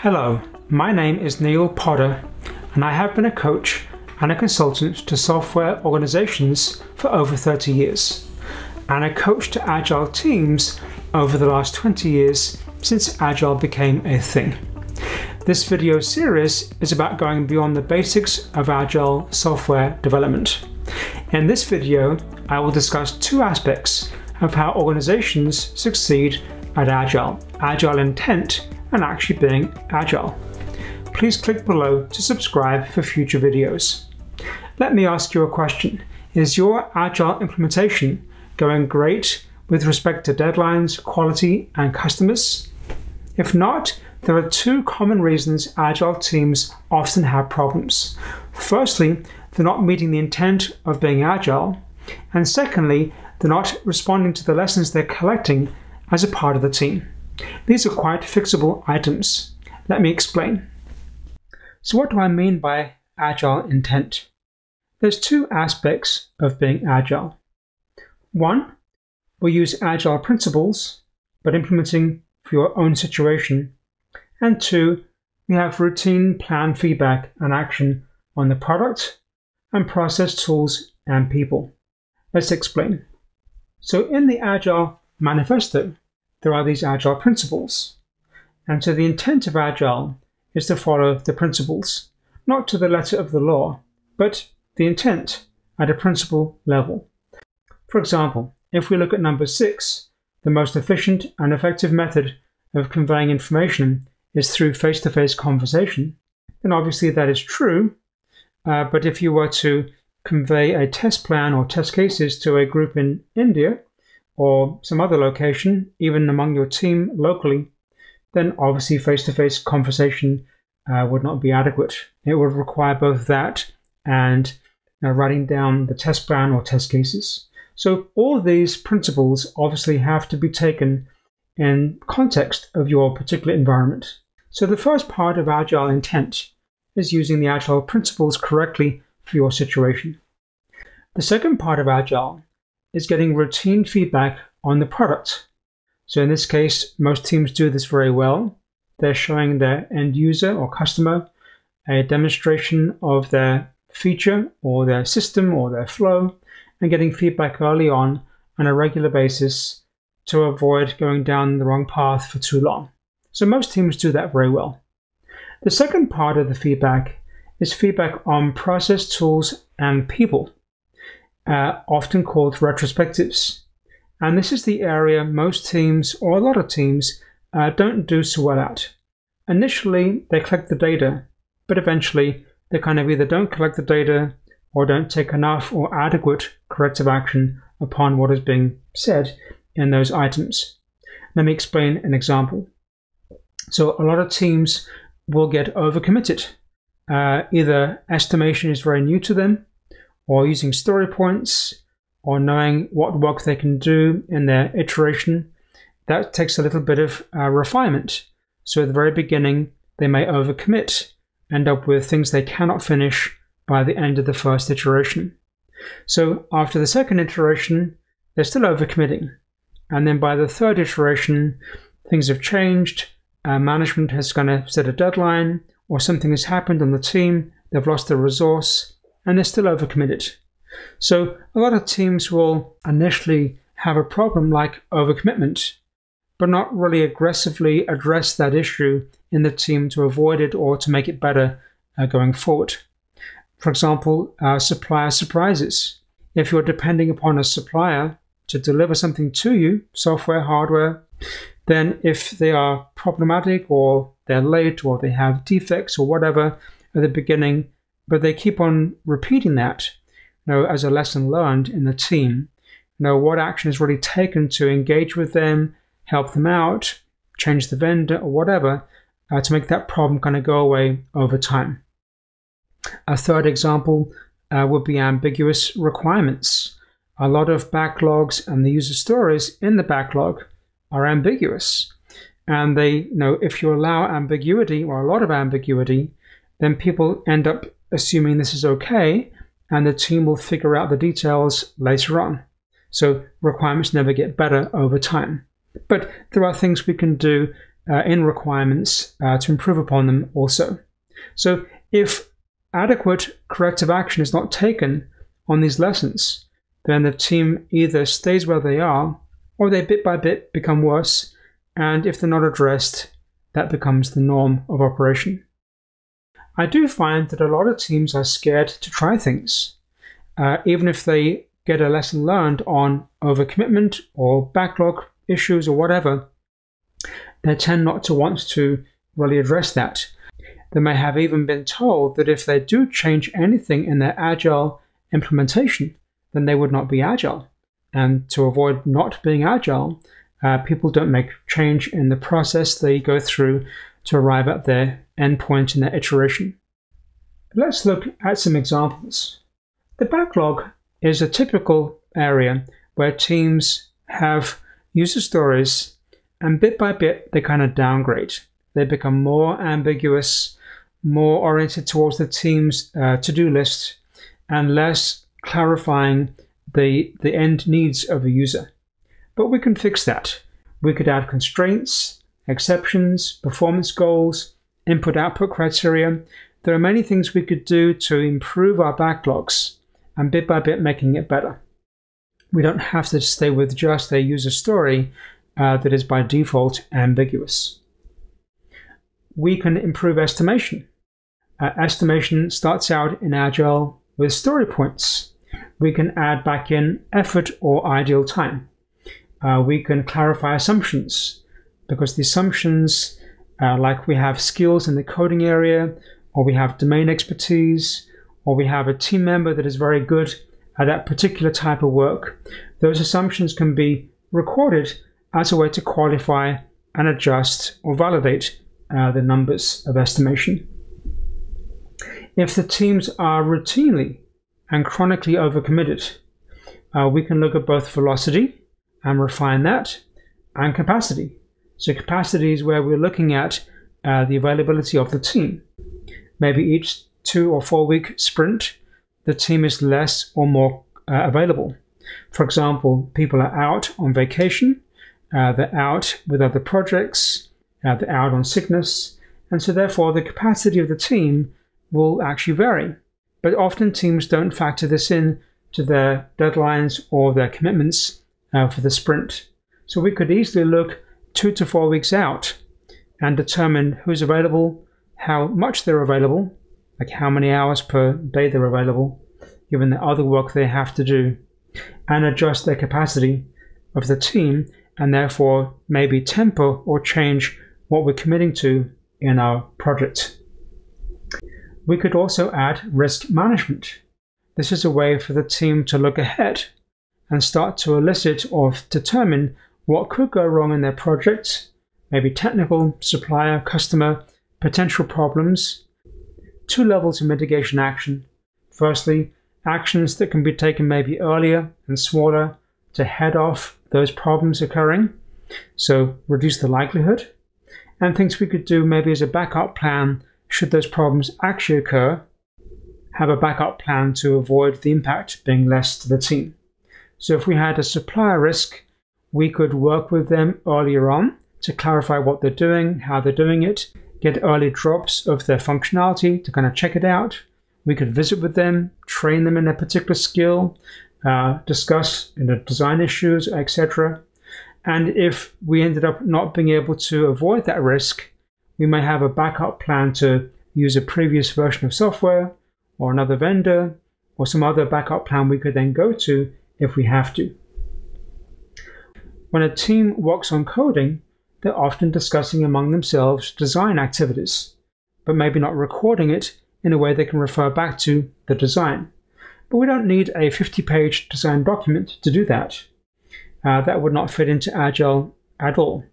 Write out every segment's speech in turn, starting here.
Hello, my name is Neil Potter, and I have been a coach and a consultant to software organizations for over 30 years, and a coach to Agile teams over the last 20 years since Agile became a thing. This video series is about going beyond the basics of Agile software development. In this video, I will discuss two aspects of how organizations succeed at Agile: Agile Intent and actually being Agile. Please click below to subscribe for future videos. Let me ask you a question. Is your Agile implementation going great with respect to deadlines, quality, and customers? If not, there are two common reasons Agile teams often have problems. Firstly, they're not meeting the intent of being Agile, and secondly, they're not responding to the lessons they're collecting as a part of the team. These are quite fixable items. Let me explain. So what do I mean by Agile intent? There's two aspects of being Agile. One, we use Agile principles, but implementing for your own situation. And two, we have routine plan feedback and action on the product and process tools and people. Let's explain. So in the Agile manifesto, there are these Agile principles. And so the intent of Agile is to follow the principles, not to the letter of the law, but the intent at a principle level. For example, if we look at number 6, the most efficient and effective method of conveying information is through face-to-face conversation, then obviously that is true. But if you were to convey a test plan or test cases to a group in India or some other location, even among your team locally, then obviously face-to-face conversation would not be adequate. It would require both that and writing down the test plan or test cases. So all of these principles obviously have to be taken in context of your particular environment. So the first part of Agile intent is using the Agile principles correctly for your situation. The second part of Agile is getting routine feedback on the product. So in this case, most teams do this very well. They're showing their end user or customer a demonstration of their feature or their system or their flow and getting feedback early on a regular basis to avoid going down the wrong path for too long. So most teams do that very well. The second part of the feedback is feedback on process, tools, and people, often called retrospectives. And this is the area most teams, or a lot of teams, don't do so well at. Initially, they collect the data, but eventually they kind of either don't collect the data or don't take enough or adequate corrective action upon what is being said in those items. Let me explain an example. So a lot of teams will get overcommitted. Either estimation is very new to them, or using story points, or knowing what work they can do in their iteration. That takes a little bit of refinement. So at the very beginning, they may overcommit, end up with things they cannot finish by the end of the first iteration. So after the second iteration, they're still overcommitting. And then by the third iteration, things have changed. Management has kind of set a deadline, or something has happened on the team. They've lost their resource, and they're still overcommitted. So a lot of teams will initially have a problem like overcommitment, but not really aggressively address that issue in the team to avoid it or to make it better going forward. For example, supplier surprises. If you're depending upon a supplier to deliver something to you, software, hardware, then if they are problematic or they're late or they have defects or whatever at the beginning, but they keep on repeating that, as a lesson learned in the team, what action is really taken to engage with them, help them out, change the vendor or whatever, to make that problem kind of go away over time. A third example would be ambiguous requirements. A lot of backlogs and the user stories in the backlog are ambiguous. And if you allow ambiguity or a lot of ambiguity, then people end up assuming this is okay, and the team will figure out the details later on. So requirements never get better over time. But there are things we can do in requirements to improve upon them also. So if adequate corrective action is not taken on these lessons, then the team either stays where they are or they bit by bit become worse, and if they're not addressed, that becomes the norm of operation. I do find that a lot of teams are scared to try things. Even if they get a lesson learned on overcommitment or backlog issues or whatever, they tend not to want to really address that. They may have even been told that if they do change anything in their Agile implementation, then they would not be Agile. And to avoid not being Agile, people don't make change in the process they go through to arrive at their endpoint in their iteration. Let's look at some examples. The backlog is a typical area where teams have user stories, and bit by bit they kind of downgrade. They become more ambiguous, more oriented towards the team's to-do list, and less clarifying the end needs of a user. But we can fix that. We could add constraints, exceptions, performance goals, input-output criteria. There are many things we could do to improve our backlogs and bit by bit making it better. We don't have to stay with just a user story that is by default ambiguous. We can improve estimation. Estimation starts out in Agile with story points. We can add back in effort or ideal time. We can clarify assumptions, because the assumptions, like we have skills in the coding area, or we have domain expertise, or we have a team member that is very good at that particular type of work, those assumptions can be recorded as a way to qualify and adjust or validate the numbers of estimation. If the teams are routinely and chronically overcommitted, we can look at both velocity and refine that, and capacity. So capacity is where we're looking at the availability of the team. Maybe each 2 or 4 week sprint, the team is less or more available. For example, people are out on vacation, they're out with other projects, they're out on sickness, and so therefore the capacity of the team will actually vary. But often teams don't factor this in to their deadlines or their commitments for the sprint. So we could easily look 2 to 4 weeks out and determine who's available, how much they're available, like how many hours per day they're available, given the other work they have to do, and adjust their capacity of the team, and therefore maybe temper or change what we're committing to in our project. We could also add risk management. This is a way for the team to look ahead and start to elicit or determine what could go wrong in their project, maybe technical, supplier, customer, potential problems. 2 levels of mitigation action. Firstly, actions that can be taken maybe earlier and smaller to head off those problems occurring, so reduce the likelihood, and things we could do maybe as a backup plan should those problems actually occur, have a backup plan to avoid the impact being less to the team. So if we had a supplier risk, we could work with them earlier on to clarify what they're doing, how they're doing it, get early drops of their functionality to kind of check it out. We could visit with them, train them in a particular skill, discuss design issues, etc. And if we ended up not being able to avoid that risk, we may have a backup plan to use a previous version of software or another vendor or some other backup plan we could then go to if we have to. When a team works on coding, they're often discussing among themselves design activities, but maybe not recording it in a way they can refer back to the design. But we don't need a 50-page design document to do that. That would not fit into Agile at all.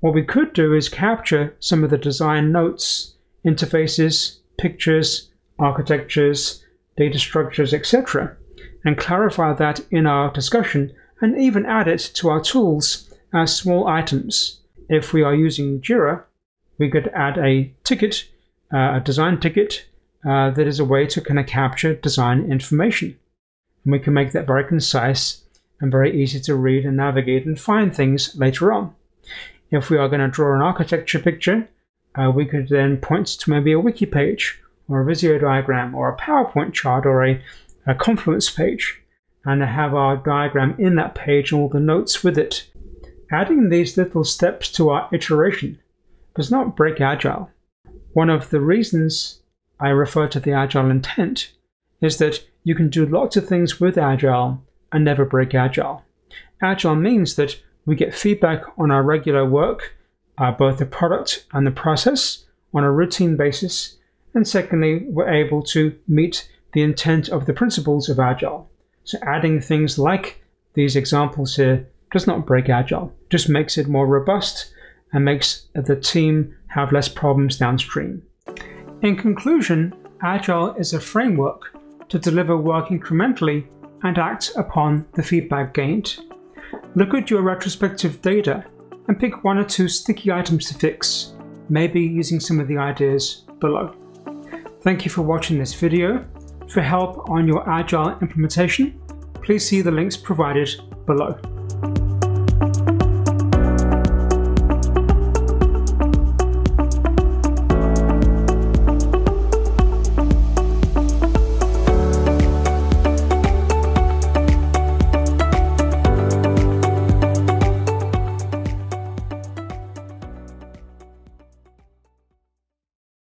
What we could do is capture some of the design notes, interfaces, pictures, architectures, data structures, etc., and clarify that in our discussion and even add it to our tools as small items. If we are using Jira, we could add a ticket, a design ticket, that is a way to kind of capture design information. And we can make that very concise and very easy to read and navigate and find things later on. If we are going to draw an architecture picture, we could then point to maybe a wiki page, or a Visio diagram, or a PowerPoint chart, or a Confluence page, and have our diagram in that page and all the notes with it. Adding these little steps to our iteration does not break Agile. One of the reasons I refer to the Agile intent is that you can do lots of things with Agile and never break Agile. Agile means that we get feedback on our regular work, both the product and the process, on a routine basis, and secondly, we're able to meet the intent of the principles of Agile. So adding things like these examples here does not break Agile, just makes it more robust and makes the team have less problems downstream. In conclusion, Agile is a framework to deliver work incrementally and act upon the feedback gained. Look at your retrospective data and pick 1 or 2 sticky items to fix, maybe using some of the ideas below. Thank you for watching this video. For help on your Agile implementation, please see the links provided below.